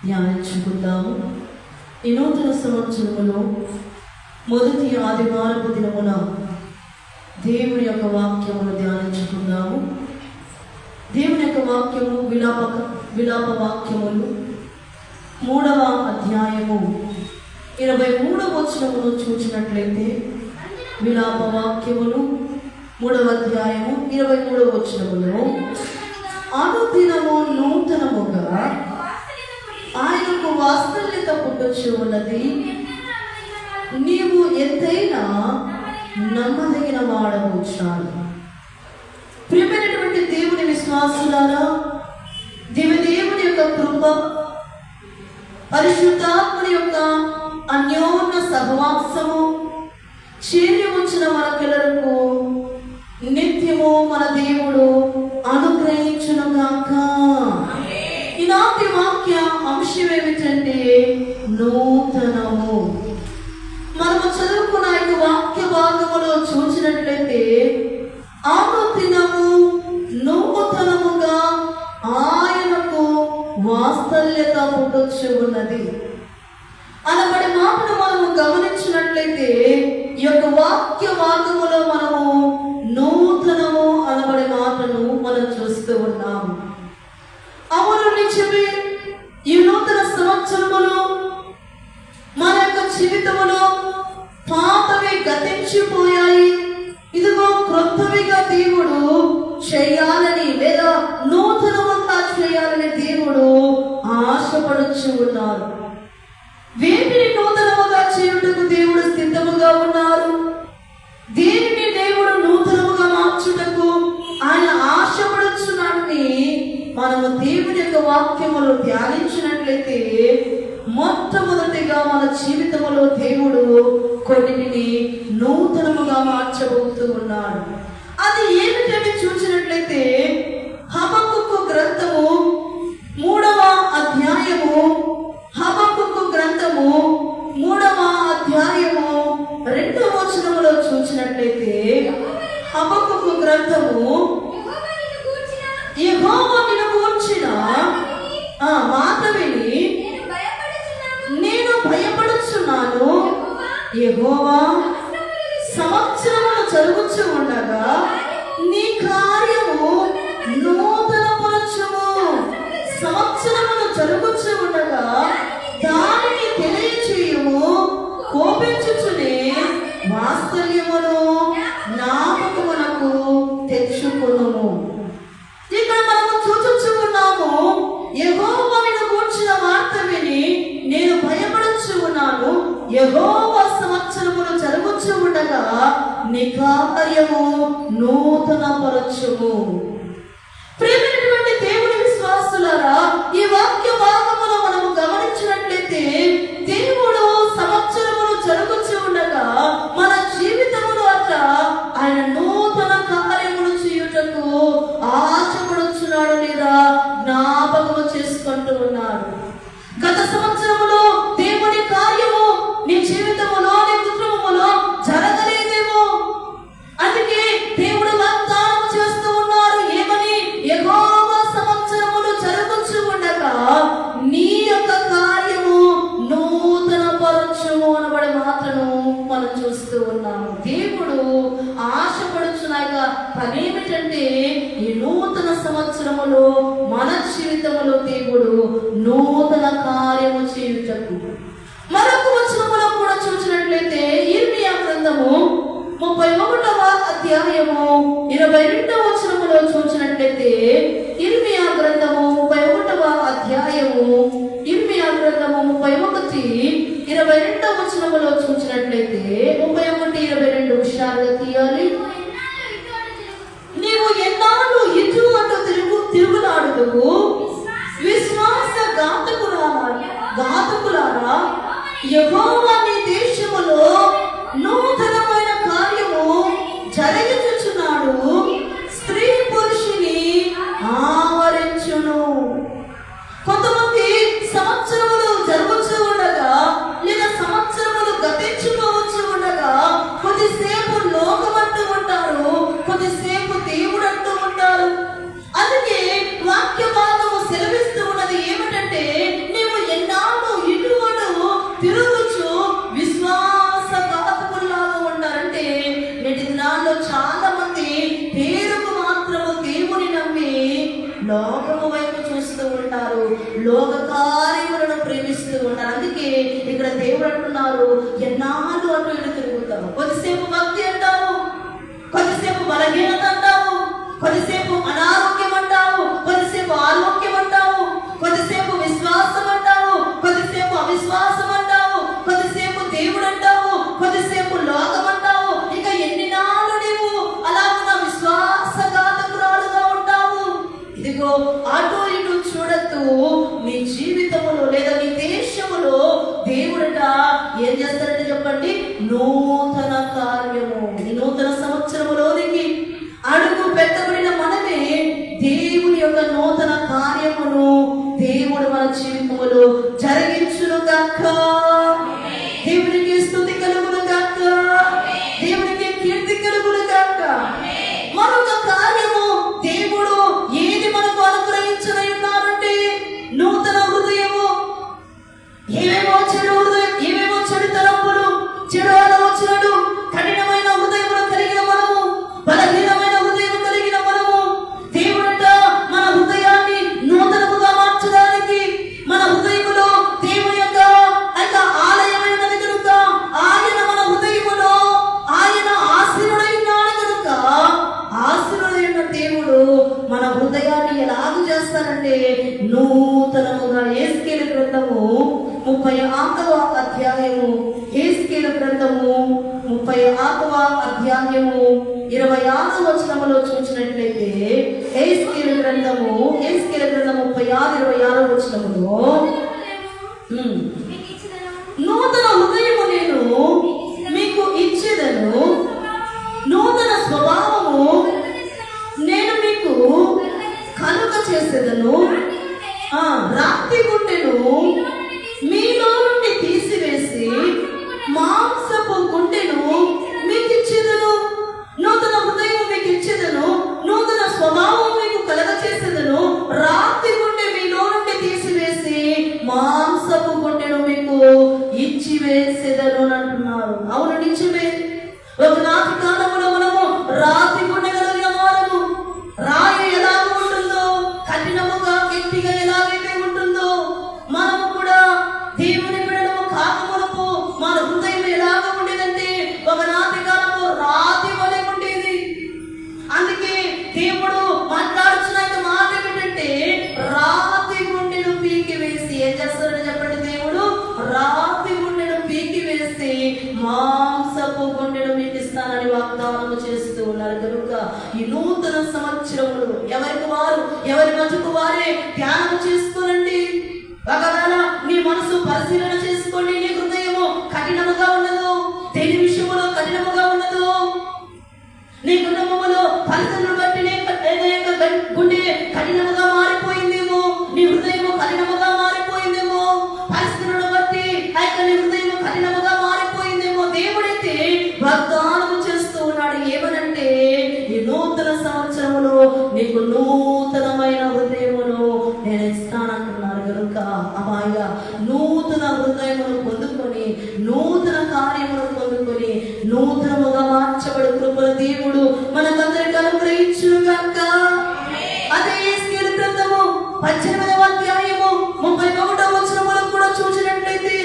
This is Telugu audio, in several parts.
ధ్యానించుకుందాము. ఈ నూతన సంవత్సరములో మొదటి ఆదివారపు దినమున దేవుని యొక్క వాక్యమును ధ్యానించుకుందాము. దేవుని యొక్క వాక్యము విలాప వాక్యములు 3వ అధ్యాయము 23వ వచనమును చూసినట్లయితే, విలాప వాక్యములు 3వ అధ్యాయము 23వ వచనములో, అనుదినము నూతనముగా ఆయనకు వాత్సల్యత పుట్టొచ్చు ఉన్నది, నీవు ఎంతైనా నమ్మదగిన వాడవు చాలు. ప్రియమైనటువంటి దేవుని విశ్వాసులారా, దేవుని యొక్క కృప, పరిశుద్ధాత్మని యొక్క అన్యోన్య సహవాసము చేరి ఉంచిన మనకెల్లరకు నిత్యము మన దేవుడు అనుగ్రహించునుగాక. ఈనాటి వాక్య అంశం ఏమిటంటే నూతనము. మనము చదువుకున్న యొక్క వాక్య భాగములో చూసినట్లయితే, అనుదినము నూతనముగా ఆయనకు వాత్సల్యత పుట్టొచ్చు ఉన్నది అనబడి మాటను మనము గమనించినట్లయితే, ఈ యొక్క వాక్య భాగములో మనము నూతనము అనబడే మాటను మనం చూస్తూ ఉన్నాము. అవును, నిజమే. ఈ నూతన సంవత్సరములో మన యొక్క జీవితములో పాతవి గతించిపోయాయి, ఇదిగో క్రొత్తవిగా దేవుడు చేయాలని, లేదా నూతనముగా చేయాలని దేవుడు ఆశపడుచు ఉన్నారు. వేటిని నూతనముగా చేయుటకు దేవుడు సిద్ధముగా ఉన్నారు, దేనిని దేవుడు నూతనముగా మార్చుటకు ఆయన ఆశపడుచున్నాడని మనము దేవుని యొక్క వాక్యములో ధ్యానించినట్లయితే, మొట్టమొదటిగా మన జీవితంలో దేవుడు కొన్నిటిని నూతనముగా మార్చబోతూ ఉన్నాడు. అది ఏమిటని చూసినట్లయితే, హబక్కుకు గ్రంథము 3వ అధ్యాయము, హబక్కుకు గ్రంథము 3వ అధ్యాయము 2వ వచనములో చూసినట్లయితే, హబక్కుకు గ్రంథము, యెహోవా నిన్ను గూర్చిన మాట విని నేను భయపడుచున్నాను, యెహోవా సంవత్సరములు జరుగుచు ఉండగా నీ కార్యము నూతనపరచుము. సంవత్సరములు జరుగుచు ఉండగా దానిని తెలియచేయుము, కోపించుచునే వాత్సల్యమును జ్ఞాపకమునకు తెచ్చుకొనుము. ఇక్కడ మనము చూచు ఉన్నాము, యెహోవా నిన్ను గూర్చిన వార్త విని నేను భయపడుచు ఉన్నాను, యెహోవా సంవత్సరములు జరుగుచు ఉండగా నీ కార్యము నూతనపరచుము. ప్రియమైనటువంటి దేవుని విశ్వాసులారా, ఈ వాక్య భాగములో మనము గమనించినట్లయితే, దేవుడు సంవత్సరములు జరుగుచు ఉండగా మన జీవితములో అట్లా ఆయన నూతన కార్యములు చేయుటకు ఆశపడుచున్నాడు, లేదా జ్ఞాపకము చేసుకుంటూ ఉన్నాడు. గత సంవత్సరములో దేవుని కార్యము నీ జీవితములో, నీ కుటుంబములో జరగలేదేమో, అందుకే దేవుడు వాగ్దానం చేస్తూ ఉన్నారు. ఏమని? యెహోవా సంవత్సరములు జరుగుచు ఉండగా నీ యొక్క కార్యము నూతన పరచుము అనబడే మాటను మనం చూస్తూ ఉన్నాము. దేవుడు ఆశపడుచున్న పని ఏమిటంటే, ఈ నూతన సంవత్సరములో మన జీవితములో దేవుడు నూతన కార్యము చేయుటకు. మరొక వచనములో కూడా చూసినట్లయితే, ఇర్మియా గ్రంథము 31వ అధ్యాయము 22వ వచనములో చూసినట్లయితే, ఇర్మియా గ్రంథము 31వ అధ్యాయము, ఇర్మియా గ్రంథము 31 22వ వచనములో చూసినట్లయితే, 31-22 విషయాలుగా తీయాలి. నీవు ఎన్నాళ్ళు ఇటు అటు తిరుగులాడుదువు, విశ్వాస ఘాతకులారా, యెహోవా నీ దేశములో నూతనమైన కార్యము జరిగించుచున్నాడు, స్త్రీ పురుషుని ఆవరించును. కొంతమంది సంవత్సరములు జరుగుతూ ఉండగా, లేదా సంవత్సరములు గతించుకోవచ్చు ఉండగా, కొద్దిసేపు లోకమంటూ ఉంటారు, కొద్దిసేపు దేవుడు అంటూ ఉంటారు. అందుకే వాక్య భాగము సెలవిస్తూ ఉన్నది ఏమిటంటే, ఉంటారు, లోక కార్యములను ప్రేమిస్తూ ఉంటారు. అందుకే ఇక్కడ దేవుడు అంటున్నారు, ఎన్నాళ్ళు అటు ఇటు తిరుగుతావు. కొద్దిసేపు భక్తి అంటావు, కొద్దిసేపు బలహీనత అంటావు, కొద్దిసేపు అనారోగ్యం అంటావు, కొద్దిసేపు ఆరోగ్యం అంటావు, కొద్దిసేపు విశ్వాసం అంటావు, కొద్దిసేపు అవిశ్వాసం అంటావు, కొద్దిసేపు దేవుడు అంటావు, కొద్దిసేపు లోకం అంటావు. ఇక ఎన్ని నాళ్ళు నీవు అలాగ విశ్వాసఘాతకురాలుగా ఉంటావు. ఇదిగో అటు ఇటు చూడద్దు. మీ జీవితంలో లేదా మీ దేశంలో దేవుడట ఏం చేస్తారంటే చెప్పండి, నూతన కార్యము. ఈ నూతన సంవత్సరములోనికి అడుగు పెట్టబడిన మనమే దేవుని యొక్క నూతన కార్యమును దేవుడు మన జీవితంలో జరిగించును గాక. దేవునికి స్తుతి కలుగును గాక, దేవునికి కీర్తి కలుగును గాక. మరొక కార్యము దేవుడు ఏది మనకు అనుగ్రహించనై ఉన్నారంటే నూతన హృదయము. ఏవేమో చెడు హృదయం, ఏవేమో చెడు తలంపులు, చెడు ఆలోచనలు, కఠినమైన హృదయములు కలిగిన మనము, బలహీనమైన హృదయం కలిగిన మనము, దేవుడట మన హృదయాన్ని నూతనముగా మార్చడానికి, మన హృదయములో దేవుని యొక్క ఆలయమైనది కనుక ఆయన మన హృదయములో ఆయన ఆశీనుడైనాడు కనుక ఆశీనుడైన దేవుడు మన హృదయాన్ని ఎలాగూ చేస్తారంటే నూతనముగా. యేస్కేలు గ్రంథము 36వ అధ్యాయము, యేస్కేలు గ్రంథము 36వ అధ్యాయము 26వ వచనములో చూసినట్లయితే యేస్కేలు గ్రంథము 36:26 వచనములో నూతన హృదయము నేను మీకు ఇచ్చేదను, నూతన స్వభావము నేను మీకు కలుగ చేసేదను, రాతి గుండెను మీలో నుండి తీసివేసి మాంసపు గుండెను మీకు ఇచ్చేదను. నూతన హృదయం మీకు ఇచ్చేదను, నూతన స్వభావం మీకు కలగ చేసేదను, రాతి గుండె మీలో నుండి తీసివేసి మాంసపు గుండెను మీకు ఇచ్చివేసేదను అంటున్నారు. అవును, నిజమే. ఒకనాటి కాలంలో మనము రాతి గుండె కలిగిన వారము. రాయి ఎలాగ ఉంటుందో, కఠినముగా గట్టిగా ఎలాగైతే ఉంటుందో, మనము కూడా దేవుని బిడ్డలము కాకమునకు మన హృదయం ఎలాగ ఉండేదంటే ఒకనాటి కాలంలో రాతి వలె ఉండేది. అందుకే దేవుడు మాట్లాడుతున్న మాట ఏమిటంటే రాతి గుండెను పీకి వేసి ఏం చేస్తారని చెప్పండి, దేవుడు రాతి గుండెను పీకి వేసి మాంసపు గుండెను మీకు ఇస్తానని వాగ్దానము చేస్తూ ఉన్నారు. కనుక ఈ నూతన సంవత్సరములు ఎవరికి వారు, ఎవరి మధ్యకు వారే ధ్యానం చేసుకోనండి. ఒకవేళ నీ మనసు పరిశీలన చేసుకోండి. నీ హృదయము కఠినముగా ఉన్నదో, దేని విషయంలో కఠినముగా ఉన్నదో, నీ కుటుంబంలో పరిస్థితులను బట్టి గుండె కఠినముగా మారిపోయిందేమో, నీ హృదయము కఠినముగా మారిపోయిందేమో, పరిస్థితులను బట్టి నీ హృదయము కఠినముగా మారిపోయిందేమో. దేవుడైతే వాగ్దానము చేస్తూ ఉన్నాడు. ఏమనంటే ఈ నూతన సంవత్సరములో నీకు నూతనమైన హృదయమును నేను ఇస్తానంటున్నారు. కనుక అమ్మాయ నూతన హృదయమును పొందుకొని, నూతన కార్యమును పొందుకొని, నూతనముగా మార్చబడి కృపల దేవుడు మనకందరికి అనుగ్రహించును గాక. అదే యేస్కేలు గ్రంథము 18వ అధ్యాయము 31వ వచనములో కూడా చూసినట్లయితే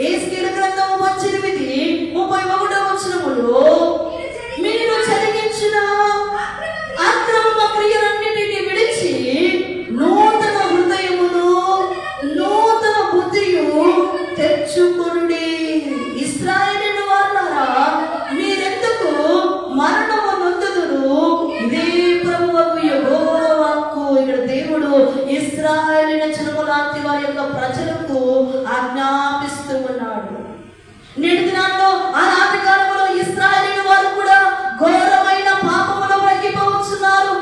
యేస్కేలు గ్రంథము 18:31 వచనములో మీరు జరిగించిన అక్రమ క్రియలన్నిటిని విడిచి నూతన హృదయమును నూతన బుద్ధియు తెచ్చుకొనుడి. ఇశ్రాయేలు వారులారా, మీరెందుకు మరణము నొందుదురు? ఇదే ప్రభువకు యెహోవా వాక్కు. ఇక్కడ దేవుడు ఇశ్రాయేలు జనములాంటి వారి యొక్క ప్రజలకు ఆజ్ఞాపిస్తూ ఉన్నాడు. నేటి దినాల్లో ఆనాటి కాలంలో ఇశ్రాయేలు వారు కూడా ఘోరమైన పాపములో మగ్గిపోవచ్చున్నారు,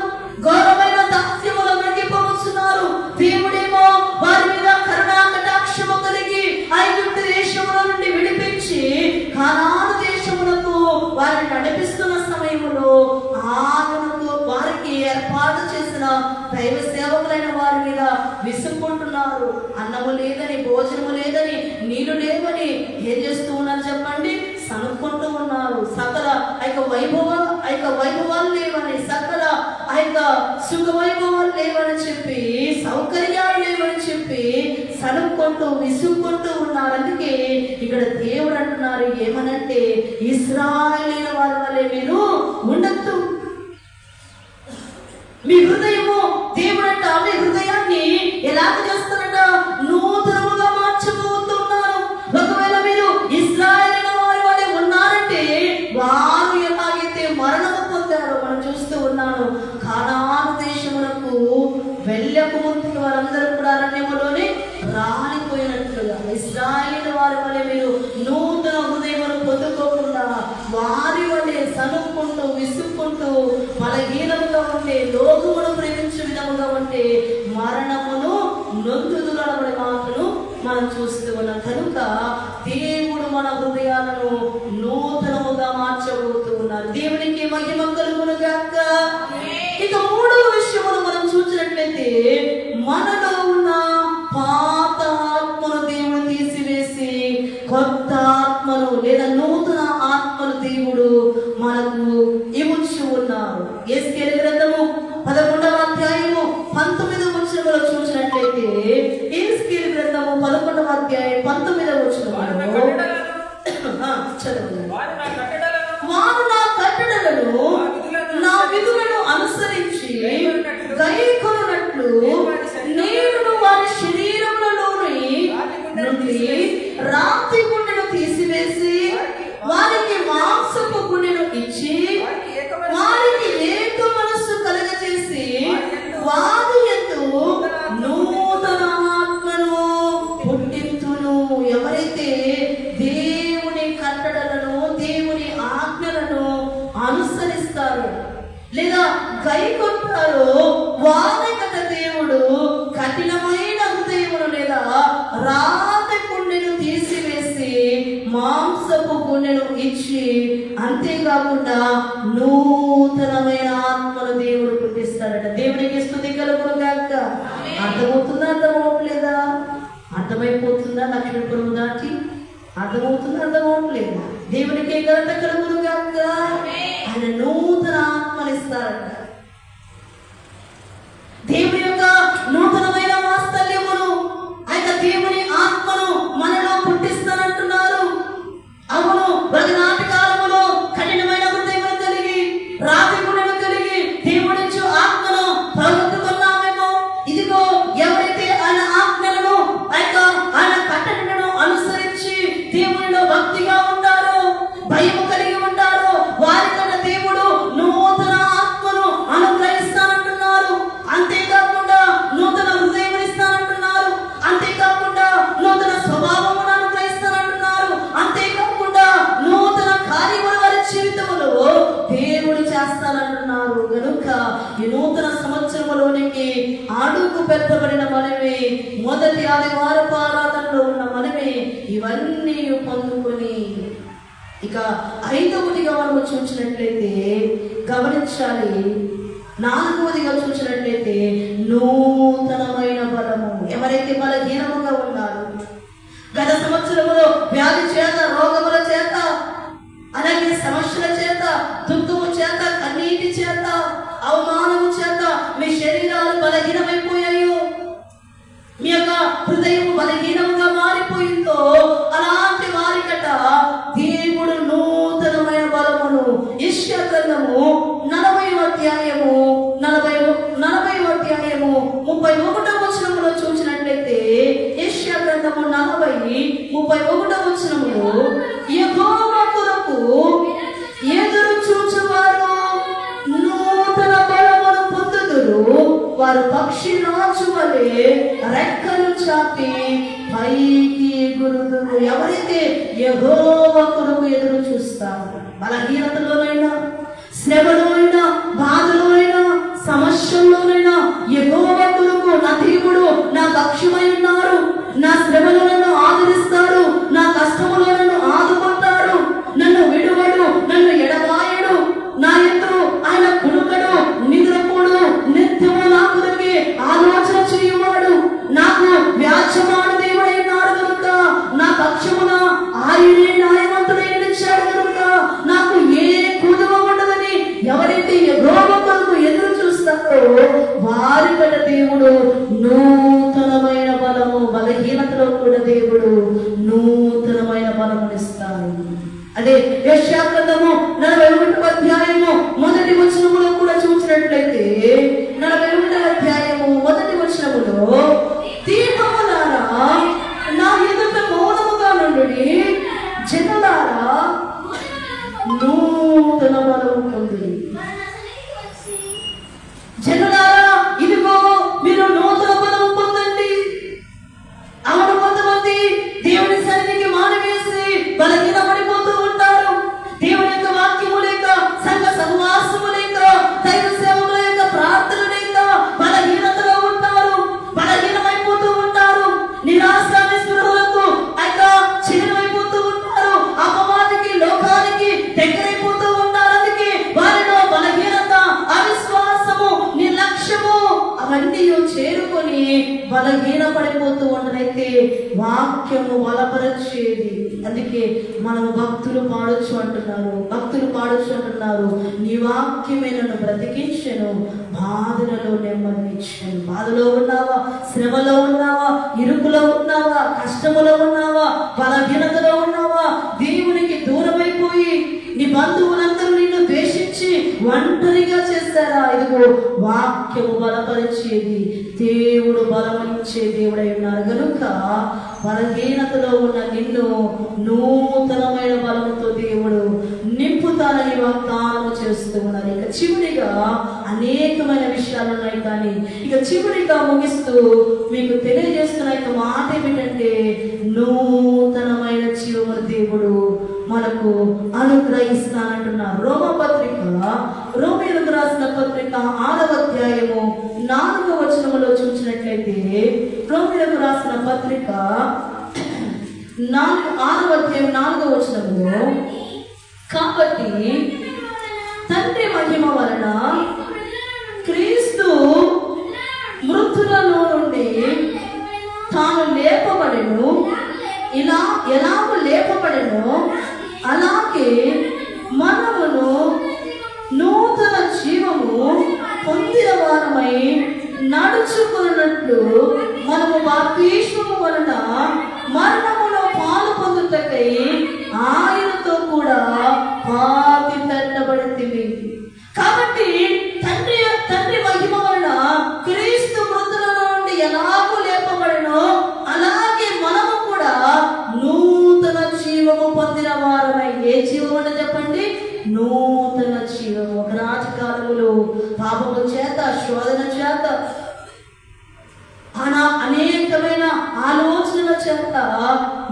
ఘోరమైన దాస్యములో మగ్గిపోవచ్చున్నారు. దేవుడేమో వారి మీద కరుణా కటాక్షము కలిగి ఐగుప్తు దేశముల నుండి విడిపించి కానాను దేశములకు వారిని నడిపిస్తున్న సమయంలో ఆయనకు వారికి ఏర్పాటు చేసిన దైవ సేవకులైన వారి మీద విసుక్కుంటున్నారు. అన్నము లేదని, భోజనము లేదని, నీళ్లు లేవని ఏం చేస్తూ ఉన్నారు చెప్పండి? సనుక్కుంటూ ఉన్నారు. సకల వైభవాలు లేవని, సకల ఆ యొక్క సుఖవైభవాలు లేవని చెప్పి, సౌకర్యాలు లేవని చెప్పి సనుక్కుంటూ విసుక్కుంటూ ఉన్నారు. అందుకే ఇక్కడ దేవుడు అంటున్నారు ఏమనంటే, ఇశ్రాయేలీయుల వారి వలె మీరు ఉండొద్దు. మీ హృదయము దేవుడంట మీ హృదయాన్ని ఎలాగ చేస్తారంట, నూతనముగా మార్చబోతున్నారు. ఒకవేళ మీరు ఇశ్రాయేలీయుల వారి వలె ఉన్నారంటే, వారు ఎలాగైతే మరణము పొందారో మనం చూస్తూ ఉన్నాము. కానాను దేశమునకు వెళ్ళక ముందు వారందరూ కూడా అరణ్యములోనే రాలిపోయినట్లుగా ఇశ్రాయేలీయుల వారి వలె మీరు నూతన హృదయమును పొందుకోకుండా వారి వలె సనుక్కుంటూ విసుక్కుంటూ బలహీనముగా ఉంటే, లోకమును ప్రేమించే విధముగా ఉంటే మరణమును నొందుదులబడే మాటను మనం చూస్తూ ఉన్నాం. కనుక దేవుడు మన హృదయాలను నూతనముగా మార్చబోతూ ఉన్నారు. దేవునికి మహిమ కలుగును గాక. ఇక మూడవ విషయమును మనం చూసినట్లయితే, మనలో ఉన్న పాత ఆత్మను దేవుడు తీసివేసి కొత్త ఆత్మను లేదా నూతన ఆత్మను దేవుడు మనకు ఇవ్వచ్చు ఉన్నారు. యెహెజ్కేలు గ్రంథము 11వ అధ్యాయము 19వ వచనంలో చూసినట్లయితే, యెహెజ్కేలు గ్రంథము 11వ అధ్యాయం 19వ వచనంలో చదవండి. వారు నా కట్టడలను నా విధులను అనుసరించి గైకొనున్నట్లు నేను వారి శరీరములలోని నుండి రాతి గుండెను తీసివేసి వారికి మాంసపు గుండెను ఇచ్చి వారికి ఏక మనస్సు కలగజేసి వారి యందు నూతన ఆత్మను పుట్టింతును. ఎవరైతే దేవుని కట్టడలను దేవుని ఆజ్ఞలను అనుసరిస్తారు లేదా గైకొంటారో వారికట దేవుడు కఠినమైన హృదయమును లేదా రాతి గుండెను తీసివేసి మాంసపు గుండెను ఇచ్చి, అంతేకాకుండా నూతనమైన ఆత్మను దేవుడు పుట్టిస్తాడట. దేవునికి స్తుతి కలుగును గాక. అర్థమవుతుందా? అర్థమవట్లేదా? అర్థమైపోతుందా? లక్ష్మీపురం దాటి అర్థమవుతుందా? అర్థమవట్లేదా? దేవునికి ఘనత కలుగును గాక. ఆయన నూతన ఆత్మను ఇస్తారట. దేవుని యొక్క నూతనమైన వాత్సల్యమును, ఆయన దేవుని ఆత్మను మనలో పుట్టిస్తానంటున్నారు. అవును, ఒకనాటి కాలములో కఠినమైన హృదయం కలిగి రాతి గుణము కలిగి దేవుడిచ్చు ఆత్మను పొందుకున్నామేమో. ఇదిగో ఎవరైతే ఆయన ఆజ్ఞలను ఆయన కట్టడలను అనుసరించి దేవునిలో భక్తిగా ఉంటారో, భయము కలిగి ఉంటారో, వారికన్నా దేవుడు నూతన ఆత్మను అనుగ్రహిస్తానంటున్నారు. అంతేకాకుండా నూతన హృదయం ఇస్తానంటున్నారు. అంతేకాకుండా నూతన స్వభావమును అనుగ్రహిస్తానంటున్నారు. అంతేకాకుండా నూతన కార్యములు వారి జీవితంలో దేవుడు చేస్తానంటున్నారు. కనుక ఈ నూతన సంవత్సరంలోనికి అడుగు పెట్టబడిన మనమే, మొదటి ఆదివారపు ఆరాధనలో ఉన్న మనమే ఇవన్నీ పొందుకొని, ఇక ఐదవదిగా మనం చూసినట్లయితే గమనించాలి. నాలుగవదిగా చూసినట్లయితే నూతనమైన బలము. ఎవరైతే బలహీనముగా ఉన్నారు, గత సంవత్సరములో వ్యాధి చేత, రోగముల చేత, అలాగే సమస్యల చేత, దుఃఖము చేత, కన్నీటి చేత, అవమానము చేత మీ శరీరాలు బలహీనమైపోయాయో, మీ యొక్క హృదయం బలహీనముగా మారిపోయిందో, అలాంటి వారికట దేవుడు నూతనమైన బలమును యెషయా గ్రంథము 40వ అధ్యాయము 31వ వచనములో చూసినట్లయితే, యెషయా గ్రంథము 40:31వ వచనములో, యెహోవా కొరకు ఎదురు చూచువారు నూతన బలమును పొందుదురు, వారు పక్షి రాజు వలె రెక్కలు చాపి పైకి ఎగురుదురు. ఎవరైతే యెహోవా కొరకు ఎదురు చూస్తారు, బలహీనతలోనైనా, శ్రమలోనైనా, బాధలోనైనా, సమస్యల్లోనైనా యెహోవా కొరకు నా దేవుడు నా పక్షమై ఉన్నారు, నా శ్రమలో నన్ను ఆదరిస్తారు, నా కష్టములో నన్ను ఆదుకుంటారు, నన్ను విడువడు, నన్ను ఎడబాయడు, నా యందు ఆయన కునుకడు, నిద్రపోడు, నిత్యము నా కొరకే ఆలోచన చేయువాడు, నాకు వ్యాజ్యమాడు దేవుడై ఉన్నాడు కనుక నా పక్షమున ఆయనే న్యాయవంతుడై నిలిచాడు కనుక నాకు ఏ కుదువ ఉండదని ఎవరైతే మనము బలహీనతలో కూడా దేవుడు నూతనమైన బలమునిస్తాడు. అదే యెషయా గ్రంథము 41వ అధ్యాయము 1వ వచనములో కూడా చూసినట్లయితే 41వ అధ్యాయము 1వ వచనములో, దీపములారా నా ఎదుట మౌనముగా నుండుడి, జనులారా నూతన బలము పొందుడి. జనులారా ఇదిగో మీరు నూతన బలము పొందండి. అవును, కొంతమంది దేవుని సన్నిధికి మానవేసి బలహీన పడిపోతూ ఉంటారు. దేవుని యొక్క వాక్యము లేక, సంఘ సహవాసము లేక, దైవ సేవకుల యొక్క ప్రార్థన లేక బలహీనతలో ఉంటారు, బలహీనమైపోతూ ఉంటారు. నిరాశ నిస్పృహలకు చిన్నమైపోతూ ఉంటారు. అపవాదికి, లోకానికి దగ్గరైపోతూ ఉంటారు. అందుకే వారిలో బలహీనత, అవిశ్వాసము, నిర్లక్ష్యము అవన్నీ చేరుకొని బలహీన పడిపోతూ ఉన్నదైతే వాక్యము బలపరిచేది. అందుకే మనము భక్తులు పాడొచ్చు అంటున్నారు, నీ వాక్యమే నన్ను బ్రతికించెను, బాధలలో నెమ్మదినిచ్చాను. బాధలో ఉన్నావా, శ్రమలో ఉన్నావా, ఇరుకులో ఉన్నావా, కష్టములో ఉన్నావా, బలహీనతలో ఉన్నావా, దేవునికి దూరమైపోయి నీ బంధువులందరూ నిన్ను ద్వేషించి ఒంటరిగా చేస్తారా? ఇదిగో వాక్యము బలపరిచేది, దేవుడు బలమిచ్చే దేవుడై ఉన్నారు కనుక బలహీనతలో ఉన్న నిన్ను నూతనమైన బలముతో దేవుడు నింపుతానని వాగ్దానము చేస్తూ ఉన్నారు. ఇక చివరిగా అనేకమైన విషయాలు ఉన్నాయి, కానీ ఇక చివరిగా ముగిస్తూ మీకు తెలియజేస్తున్న ఇక మాట ఏమిటంటే, నూతనమైన జీవమును దేవుడు మనకు అనుగ్రహిస్తానంటున్నారు. రోమీయులకు రాసిన పత్రిక 6వ అధ్యాయము 4వ వచనములో చూసినట్లయితే, రోమీయులకు రాసిన పత్రిక 6వ అధ్యాయం 4వ వచనములో, కాబట్టి తండ్రి మహిమ వలన క్రీస్తు మృతులలో నుండి తాను లేపబడెను, ఎలాగో లేపబడెను అలాగే మనమును నూతన జీవము పొందిన వారమై నడుచుకున్నట్లు మనము బాప్తిస్మము వలన మరణములో పాలు పొందుటకై ఆయనతో కూడా పాతి పెట్టబడితిమి. కాబట్టి తండ్రి మహిమ వలన క్రీస్తు మృతులలో నుండి ఎలాగో లేపబడినో అలాగే మనము కూడా నూతన జీవము పొందిన వారమై. ఏ జీవం అంటే చెప్పండి? నూతన జీవము. ఒకనాటి కాలములో పాపము చేత, శోధన చేత, అనేకమైన ఆలోచనల చేత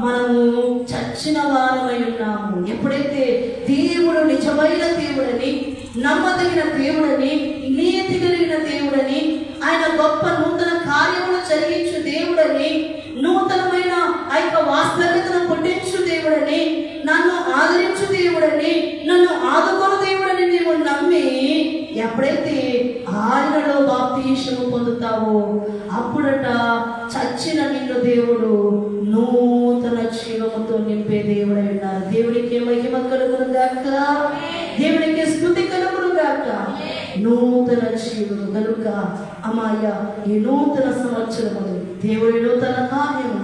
మనము చచ్చిన వారమై ఉన్నాము. ఎప్పుడైతే దేవుడు నిజమైన దేవుడని, నమ్మదగిన దేవుడని, నీతి కలిగిన దేవుడని, ఆయన గొప్ప నూతన కార్యములు జరిగించు దేవుడని, నూతనమైన ఆ యొక్క వాస్తవికతను పుట్టించు దేవుడని, నన్ను ఆదరించు దేవుడని, నన్ను ఆదుకోను దేవుడని నీవు నమ్మి ఎప్పుడైతే ఆయనలో బాప్తిస్మము పొందుతావో అప్పుడట చచ్చిన నిన్ను దేవుడు నూతన జీవముతో నింపే దేవుడై ఉన్నారు. దేవుడికి మహిమ కలుగును గాక, దేవుడికి స్తుతి కలుగును గాక. నూతన జీవము కనుక అమ్మాయ ఈ నూతన సంవత్సరము దేవుడి నూతన కార్యము,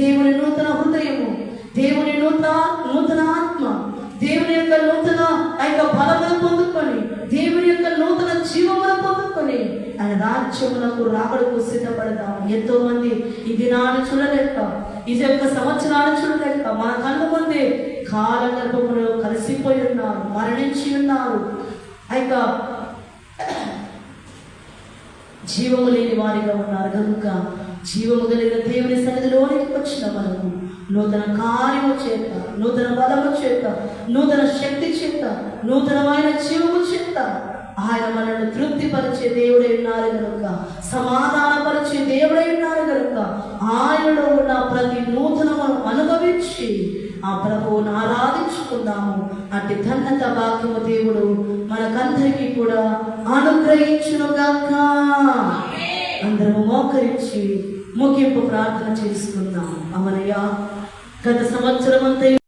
దేవుని నూతన హృదయము, దేవుని నూతన ఆత్మ, దేవుని యొక్క నూతన బలమును పొందుకొని, దేవుని యొక్క నూతన జీవమును పొందుకొని ఆయన రాజ్యములకు రాకడకు సిద్ధపడదాం. ఎంతో మంది ఈ దినాన్ని చూడలేక, ఈ యొక్క సంవత్సరాన్ని చూడలేక మన కళ్ళ ముందే కాల గర్భములో కలిసిపోయి ఉన్నారు, మరణించి ఉన్నారు. జీవము లేని వారిగా ఉన్నారు కనుక జీవము కలిగిన దేవుని సన్నిధిలోనికి వచ్చిన మనము నూతన కార్యము చేత, నూతన బలము చేత, నూతన శక్తి చేత, నూతనమైన జీవము చేత ఆయన మనల్ని తృప్తిపరిచే దేవుడై ఉన్నారు కనుక, సమాధానపరిచే దేవుడై ఉన్నారు కనుక ఆయనలో ఉన్న ప్రతి నూతనమును అనుభవించి ఆ ప్రభువును ఆరాధించుకుందాము. అట్టి ధన్యత భాగ్యము దేవుడు మనకందరికీ కూడా అనుగ్రహించునుగాక. అందరము మోకరించి ముగింపు ప్రార్థన చేసుకుందాం. అవనయ్యా, గత సంవత్సరం అంతా